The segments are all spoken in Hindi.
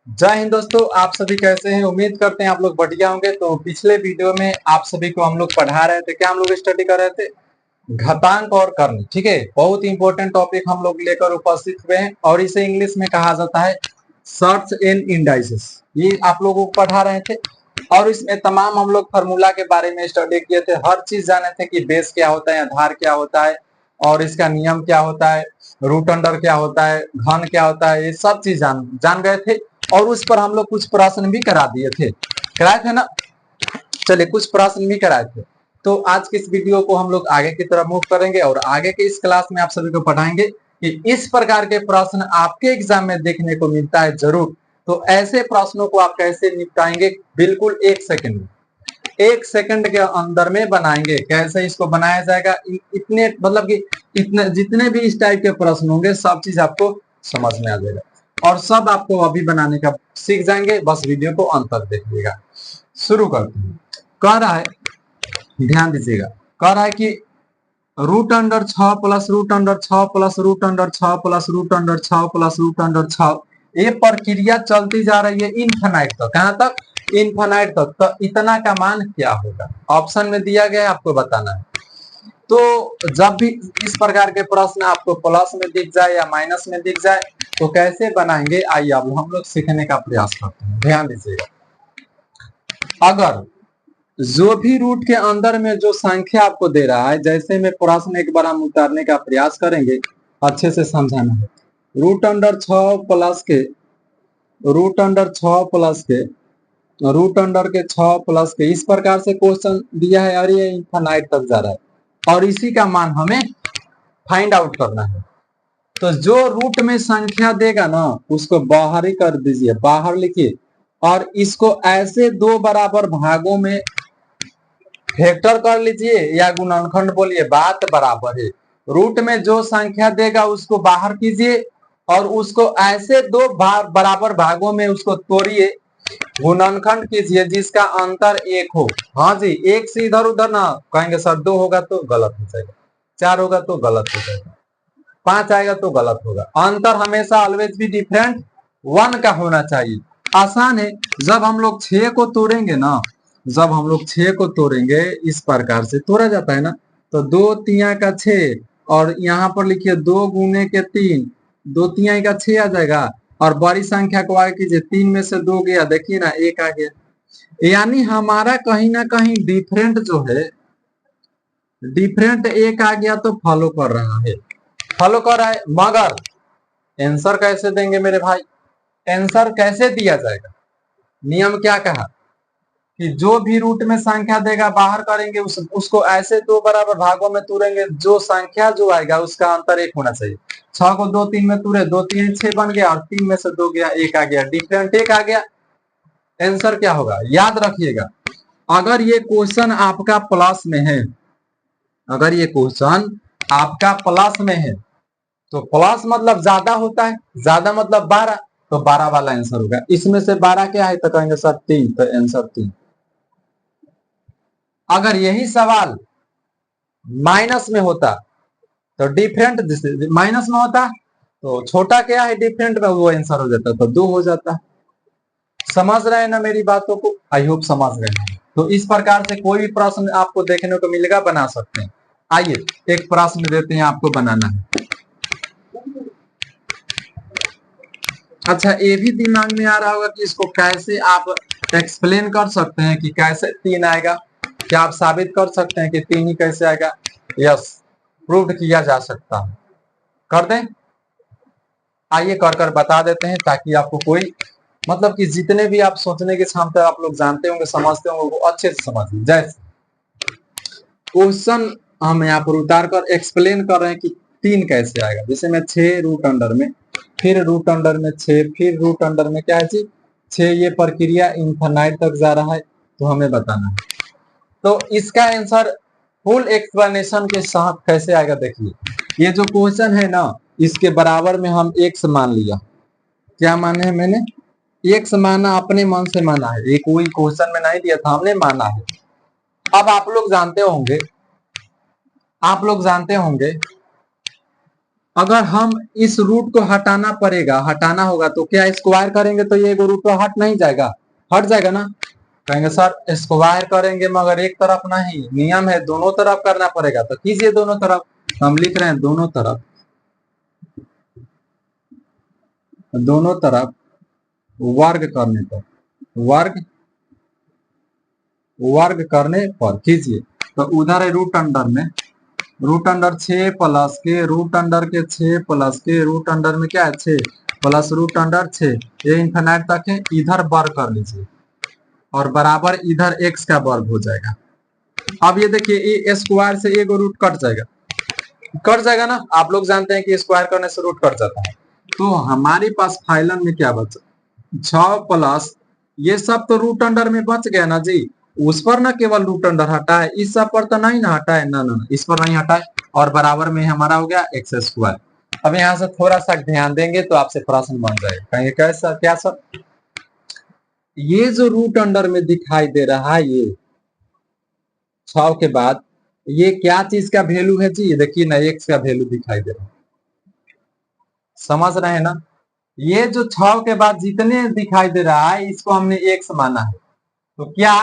जय हिंद दोस्तों, आप सभी कैसे हैं। उम्मीद करते हैं आप लोग बढ़िया होंगे। तो पिछले वीडियो में आप सभी को हम लोग पढ़ा रहे थे, क्या हम लोग स्टडी कर रहे थे, घातांक और कर्ण। ठीक है, बहुत इंपॉर्टेंट टॉपिक हम लोग लेकर उपस्थित हुए हैं और इसे इंग्लिश में कहा जाता है सर्च एंड इंडाइसेस। ये आप लोगों को पढ़ा रहे थे और इसमें तमाम हम लोग फार्मूला के बारे में स्टडी किए थे। हर चीज जाने थे कि बेस क्या होता है, आधार क्या होता है और इसका नियम क्या होता है, रूट अंडर क्या होता है, घन क्या होता है, ये सब चीज जान गए थे। और उस पर हम लोग कुछ प्रश्न भी करा दिए थे, कराए थे ना। चलिए, कुछ प्रश्न भी कराए थे। तो आज के इस वीडियो को हम लोग आगे की तरफ मूव करेंगे और आगे के इस क्लास में आप सभी को पढ़ाएंगे कि इस प्रकार के प्रश्न आपके एग्जाम में देखने को मिलता है जरूर। तो ऐसे प्रश्नों को आप कैसे निपटाएंगे, बिल्कुल 1 सेकंड में, 1 सेकंड के अंदर में बनाएंगे। कैसे इसको बनाया जाएगा, इतने मतलब कि इतने जितने भी इस टाइप के प्रश्न होंगे सब चीज आपको समझ में आ जाएगा और सब आपको अभी बनाने का सीख जाएंगे। बस वीडियो को अंत तक देखिएगा। शुरू करते हैं। कह रहा है, ध्यान दीजिएगा, कह रहा है कि root under 6 plus root under 6 plus root under 6 plus root under 6 plus root under 6, ये प्रक्रिया चलती जा रही है इनफाइनाइट तक। कहां तक? इनफाइनाइट तक। तो इतना का मान क्या होगा, ऑप्शन में दिया गया है, आपको बताना है। तो जब भी इस प्रकार के प्रश्न आपको प्लस में दिख जाए या माइनस में दिख जाए तो कैसे बनाएंगे, आइए अब हम लोग सीखने का प्रयास करते हैं। ध्यान दीजिएगा, अगर जो भी रूट के अंदर में जो संख्या आपको दे रहा है, जैसे में प्रश्न एक बार हम उतारने का प्रयास करेंगे, अच्छे से समझाना है। रूट अंडर 6 प्लस के रूट अंडर 6 प्लस के रूट अंडर के 6 प्लस के, इस प्रकार से क्वेश्चन दिया है और ये इनफाइनाइट तक जा रहा है और इसी का मान हमें फाइंड आउट करना है। तो जो रूट में संख्या देगा ना उसको बाहर ही कर दीजिए, बाहर लिखिए और इसको ऐसे दो बराबर भागों में फैक्टर कर लीजिए या गुणनखंड बोलिए, बात बराबर है। रूट में जो संख्या देगा उसको बाहर कीजिए और उसको ऐसे दो बराबर भागों में उसको तोड़िए, गुणनखंड कीजिए जिसका अंतर 1 हो। हाँ जी, 1 से इधर उधर ना कहेंगे सर, 2 होगा तो गलत हो जाएगा, 4 होगा तो गलत हो जाएगा, 5 आएगा तो गलत होगा। अंतर हमेशा ऑलवेज भी डिफरेंट 1 का होना चाहिए। आसान है। जब हम लोग 6 को तोड़ेंगे ना, जब हम लोग 6 को तोड़ेंगे, इस प्रकार से तोड़ा जाता है ना, तो 2 तिया का 6 और यहाँ पर लिखिए 2 गुने के 3, 2 तिहाई का 6 आ जाएगा और बड़ी संख्या को आगे कीजिए, 3 में से 2 गया, देखिए ना 1 आ गया। यानी हमारा कहीं ना कहीं डिफरेंट जो है, डिफरेंट 1 आ गया तो फॉलो कर रहा है, फॉलो कर रहा है। मगर आंसर कैसे देंगे मेरे भाई, आंसर कैसे दिया जाएगा? नियम क्या कहा कि जो भी रूट में संख्या देगा बाहर करेंगे, उसको ऐसे दो बराबर भागों में तोड़ेंगे, जो संख्या जो आएगा उसका अंतर 1 होना चाहिए। 6 को 2 3 में तोड़े, 2 3 6 बन गया और 3 में से 2 गया, 1 आ गया, डिफरेंट 1 आ गया। आंसर क्या होगा, याद रखिएगा। अगर ये क्वेश्चन आपका प्लस में है, अगर ये क्वेश्चन आपका प्लस में है तो प्लस मतलब ज्यादा होता है, ज्यादा मतलब 12, तो 12 वाला आंसर होगा। इसमें से 12 क्या है तो कहेंगे सर 3, तो आंसर 3। अगर यही सवाल माइनस में होता तो डिफरेंट, माइनस में होता तो छोटा क्या है डिफरेंट में, वो आंसर हो जाता, तो 2 हो जाता। समझ रहे हैं ना मेरी बातों को? आई होप समझ रहे हैं। तो इस प्रकार से कोई भी प्रश्न आपको देखने को मिलेगा, बना सकते हैं। आइए एक प्रश्न देते हैं, आपको बनाना है। अच्छा, ये भी दिमाग में आ रहा होगा कि इसको कैसे आप एक्सप्लेन कर सकते हैं कि कैसे 3 आएगा। क्या आप साबित कर सकते हैं कि 3 ही कैसे आएगा? यस, प्रूव किया जा सकता है। कर दें? आइए कर कर बता देते हैं ताकि आपको कोई मतलब कि जितने भी आप सोचने की क्षमता आप लोग जानते होंगे, समझते होंगे, वो अच्छे से समझिए। जैसे क्वेश्चन हम यहाँ पर उतार कर एक्सप्लेन कर रहे हैं कि 3 कैसे आएगा। जैसे मैं 6 रूट अंडर में, फिर रूट अंडर में 6, फिर रूट अंडर में क्या है जी 6, ये प्रक्रिया इनफाइनाइट तक जा रहा है, तो हमें बताना है। तो इसका आंसर फुल एक्सप्लेनेशन के साथ कैसे आएगा, देखिए। ये जो क्वेश्चन है ना, इसके बराबर में हम x मान लिया। क्या माने है मैंने? x माना, अपने मन से माना है, ये कोई क्वेश्चन में नहीं दिया था, हमने माना है। अब आप लोग जानते होंगे अगर हम इस रूट को हटाना पड़ेगा, हटाना होगा तो क्या स्क्वायर करेंगे तो ये रूट तो हट नहीं जाएगा, हट जाएगा ना। कहेंगे सर स्क्वायर करेंगे मगर एक तरफ नहीं, नियम है दोनों तरफ करना पड़ेगा, तो कीजिए दोनों तरफ। हम लिख रहे हैं दोनों तरफ, दोनों तरफ वर्ग करने पर, वर्ग वर्ग करने पर कीजिए। तो उधर है रूट अंडर में, रूट अंडर 6 प्लस के रूट अंडर के 6 प्लस के रूट अंडर में क्या है 6 प्लस रूट अंडर 6, ये इन्फिनाइट तक है। इधर वर्ग कर लीजिए और बराबर इधर x का वर्ग हो जाएगा। अब ये देखिए ए स्क्वायर से एक रूट कट जाएगा, कट जाएगा ना। आप लोग जानते हैं कि स्क्वायर करने से रूट कट जाता है। तो हमारे पास फाइलन में क्या बचा 6 प्लस ये सब तो रूट अंडर में बच गया ना जी, उस पर ना केवल रूट अंडर हटा है, इस सब पर तो नहीं ना हटा है, ना ना इस पर नहीं हटा है, और बराबर में हमारा हो गया एक्स स्क्वायर। अब यहाँ से थोड़ा सा ध्यान देंगे तो आपसे प्रश्न बन जाएगा, कहेंगे कैसा क्या सर, ये जो रूट अंडर में दिखाई दे रहा है ये 6 के बाद ये क्या चीज का वैल्यू है जी, ये देखिए ना एक्स का वैल्यू दिखाई दे रहा है, समझ रहे हैं ना। ये जो 6 के बाद जितने दिखाई दे रहा है इसको हमने एक्स माना है, तो क्या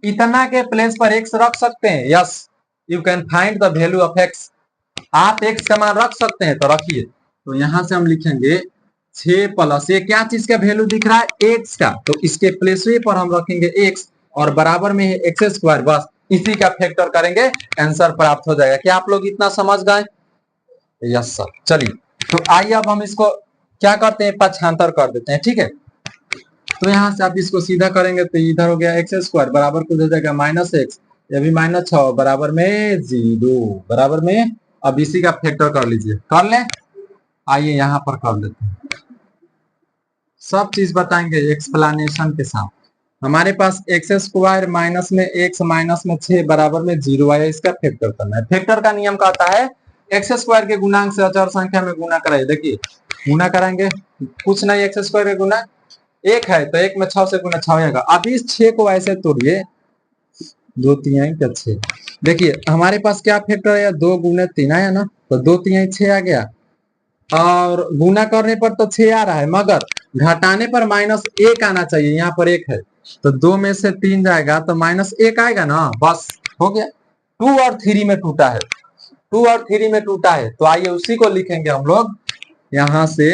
इतना के प्लेस पर एक्स रख सकते हैं, yes you can find the value of x, आप एक्स का मान रख सकते हैं तो रखिए। तो यहां से हम लिखेंगे 6 प्लस ये क्या चीज का वैल्यू दिख रहा है एक्स का, तो इसके प्लेस पर हम रखेंगे एक्स और बराबर में है एक्स स्क्वायर, बस इसी का फैक्टर करेंगे आंसर प्राप्त हो जाएगा। क्या आप लोग इतना समझ गए, यस सर। चलिए तो आइए अब हम इसको क्या करते हैं पक्षांतर कर देते हैं, ठीक है। तो यहाँ से आप इसको सीधा करेंगे तो इधर हो गया एक्स स्क्वायर बराबर कुछ हो जाएगा माइनस एक्स, ये भी माइनस 6 बराबर में 0 बराबर में, अब इसी का फैक्टर कर लीजिए, कर ले। आइए यहाँ पर कर लेते हैं, सब चीज बताएंगे एक्सप्लेनेशन के साथ। हमारे पास एक्स स्क्वायर माइनस में 6 बराबर में 0 आया, इसका फैक्टर करना है। फैक्टर का नियम कहता है एक्स स्क्वायर के गुणांक से अचर संख्या में गुना कराइए। देखिए गुना कराएंगे कुछ नहीं, एक्स स्क्वायर का गुना एक है तो एक में 6 से गुना 6 आएगा। अब इस 6 को ऐसे तोड़िए, 2 तिहाई का 6, देखिए हमारे पास क्या फैक्टर है 2 गुना 3 आया ना, तो 2 तिहाई 6 आ गया, और गुना करने पर तो 6 आ रहा है मगर घटाने पर -1 आना चाहिए, यहाँ पर 1 है तो 2 में से 3 जाएगा तो -1 आएगा ना, बस हो गया। 2 और 3 में टूटा है, 2 और 3 में टूटा है, तो आइए उसी को लिखेंगे हम लोग यहाँ से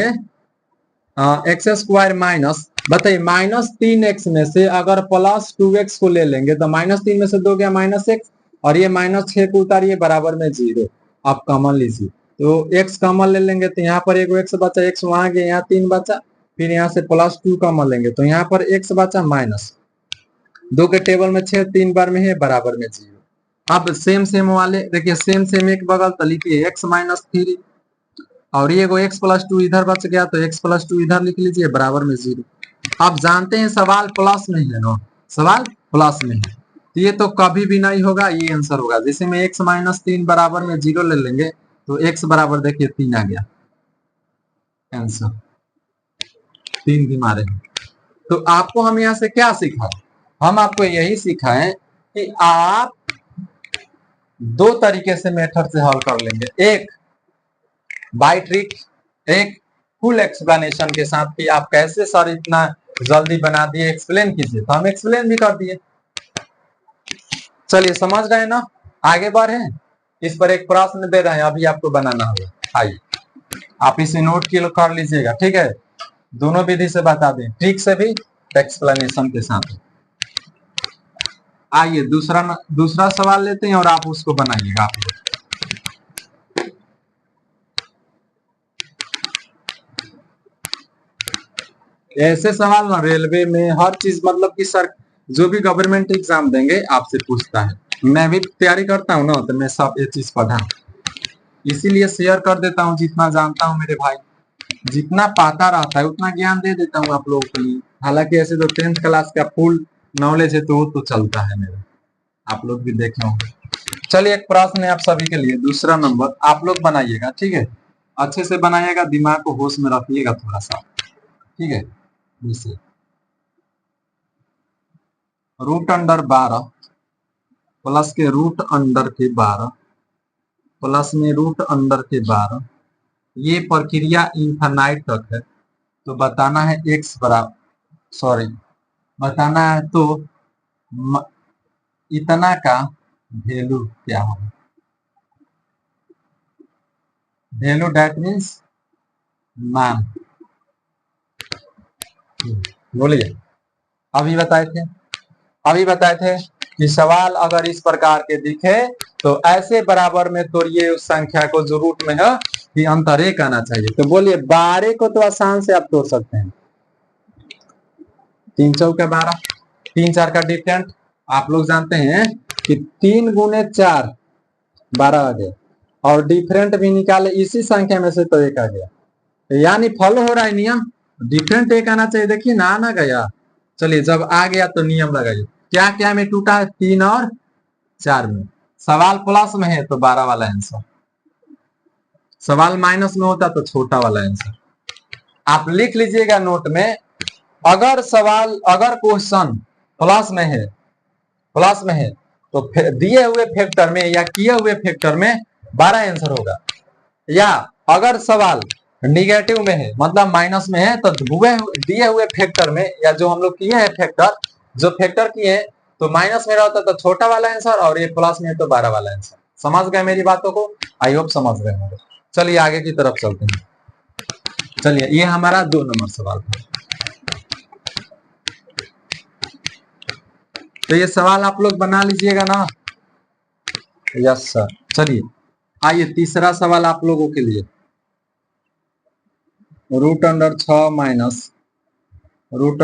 एक्स स्क्वायर माइनस, बताइए -3x में से अगर +2x को ले लेंगे तो -3 में से 2 गया -x, और ये -6 को उतारिए बराबर में 0, आप कॉमन लीजिए तो x कॉमन ले लेंगे तो यहाँ पर एक x बचा, x वहां गया, यहाँ 3 बचा, फिर यहाँ से +2 कॉमन लेंगे तो यहाँ पर x बचा -2 के टेबल में 6 3 बार में है बराबर में 0। अब सेम सेम वाले देखिए सेम सेम एक बगल तो लिखिए x -3, और ये x +2 इधर बच गया तो x +2 इधर लिख लीजिए बराबर में 0। आप जानते हैं सवाल प्लस में है ना, सवाल प्लस में है तो ये तो कभी भी नहीं होगा, ये आंसर होगा। जैसे में x -3 बराबर में 0 ले लेंगे तो x बराबर देखिए 3 आ गया, आंसर 3 भी मारे हैं। तो आपको हम यहाँ से क्या सीखा, हम आपको यही सिखाएं कि आप 2 तरीके से मेथड से हल कर लेंगे, एक बाय ट्रिक, एक फुल एक्सप्लेनेशन के साथ कि आप कैसे सर इतना जल्दी बना दिए, एक्सप्लेन कीजिए, तो हम एक्सप्लेन भी कर दिए। चलिए समझ रहे हैं ना, आगे बढ़े। इस पर एक प्रश्न दे रहे हैं अभी आपको बनाना होगा, आइए आप इसे नोट कर लीजिएगा, ठीक है। दोनों विधि से बता दें, ट्रिक से भी एक्सप्लेनेशन के साथ। आइए दूसरा सवाल लेते हैं और आप उसको बनाइएगा आप लोग। ऐसे सवाल ना रेलवे में हर चीज मतलब कि सर जो भी गवर्नमेंट एग्जाम देंगे आपसे पूछता है, मैं भी तैयारी करता हूँ ना तो मैं सब ये चीज पढ़ा, इसीलिए शेयर कर देता हूँ जितना जानता हूँ मेरे भाई, जितना पता रहता है उतना ज्ञान दे देता हूँ आप लोगों के लिए। हालांकि ऐसे तो 10th क्लास का फुल नॉलेज है तो वो तो चलता है मेरा, आप लोग भी देखे होंगे। चलिए एक प्रश्न है आप सभी के लिए, दूसरा नंबर आप लोग बनाइएगा, ठीक है, अच्छे से बनाइएगा, दिमाग को होश में रखिएगा थोड़ा सा, ठीक है। जैसे √12 प्लस के √12 प्लस में √12 ये प्रक्रिया इन्फानाइट तक है, तो बताना है एक्स बराबर, सॉरी बताना है तो इतना का वैल्यू क्या होगा। वैल्यू डेट मीन्स मान। बोलिए, अभी बताए थे कि सवाल अगर इस प्रकार के दिखे तो ऐसे बराबर में तोड़िए उस संख्या को जो रूट में है कि अंतर एक आना चाहिए। तो बोलिए 12 को तो आसान से आप तोड़ सकते हैं, 3 चौका 12, 3 4 का डिफरेंट आप लोग जानते हैं कि 3 गुने 4 12 आ गया, और डिफरेंट भी निकाले इसी संख्या में से तो एक आ गया, यानी फॉलो हो रहा है नियम, डिफरेंट एक आना चाहिए। देखिए ना आना गया, चलिए जब आ गया तो नियम लगाइए। क्या क्या में टूटा है, 3 और 4 में। सवाल प्लस में है तो 12 वाला आंसर, सवाल माइनस में होता तो छोटा वाला आंसर। आप लिख लीजिएगा नोट में, अगर क्वेश्चन प्लस में है तो दिए हुए फैक्टर में या किए हुए फैक्टर में 12 आंसर होगा, या अगर सवाल निगेटिव में है मतलब माइनस में है तो दिए हुए फैक्टर में या जो हम लोग किए हैं फैक्टर किए हैं तो माइनस में रहता तो छोटा वाला आंसर, और ये प्लस में है तो 12 वाला आंसर। समझ गए मेरी बातों को? आई होप समझ गए होंगे। चलिए आगे की तरफ चलते हैं। चलिए ये हमारा 2 नंबर सवाल था। तो ये सवाल आप लोग बना लीजिएगा ना? Yes sir. चलिए आइए तीसरा सवाल आप लोगों के लिए, root under 6 minus root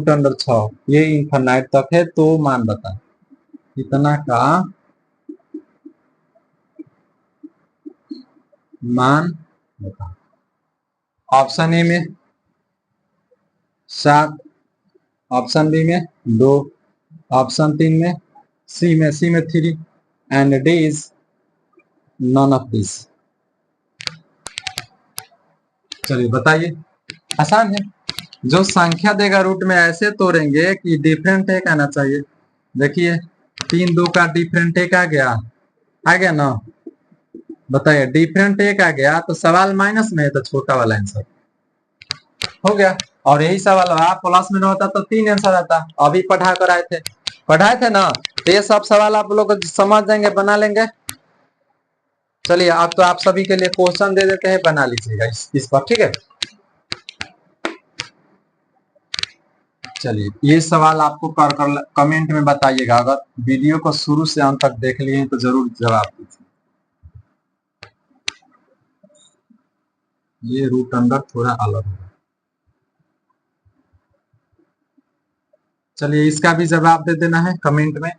under 6 ये इनफाइनाइट तक है, तो मान बता इतना का मान बता। ऑप्शन ए में 7, ऑप्शन बी में 2, ऑप्शन 3 में सी में 3 and D is none of this. चलिए बताइए, आसान है। जो संख्या देगा रूट में ऐसे तोड़ेंगे कि डिफरेंट एक आना चाहिए। देखिए 3 2 का डिफरेंट एक आ गया ना, बताइए डिफरेंट एक आ गया तो सवाल माइनस में है तो छोटा वाला आंसर हो गया, और यही सवाल प्लस में न होता तो 3 आंसर आता। अभी पढ़ाए थे ना, तो ये सब सवाल आप लोग समझ जाएंगे, बना लेंगे। चलिए अब तो आप सभी के लिए क्वेश्चन दे देते हैं, बना लीजिएगा इस पर, ठीक है। चलिए ये सवाल आपको कर कमेंट में बताइएगा, अगर वीडियो को शुरू से अंत तक देख लिए तो जरूर जवाब दीजिए। ये रूट अंडर थोड़ा अलग होगा। चलिए इसका भी जवाब दे देना है कमेंट में।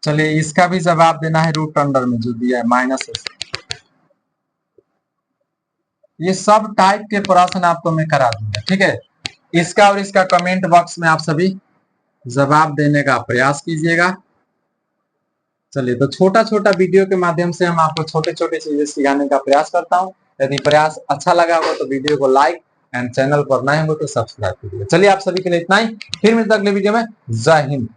चलिए इसका भी जवाब देना है, रूट अंडर में जो दिया है माइनस। ये सब टाइप के प्रश्न आपको मैं करा दूंगा, ठीक है। इसका और इसका कमेंट बॉक्स में आप सभी जवाब देने का प्रयास कीजिएगा। चलिए तो छोटा छोटा वीडियो के माध्यम से हम आपको छोटे छोटे चीजें सिखाने का प्रयास करता हूँ। यदि प्रयास अच्छा लगा हो तो वीडियो को लाइक एंड चैनल पर नए हो तो सब्सक्राइब कीजिए। चलिए आप सभी के लिए इतना ही, फिर मिलते अगले वीडियो में। जय हिंद।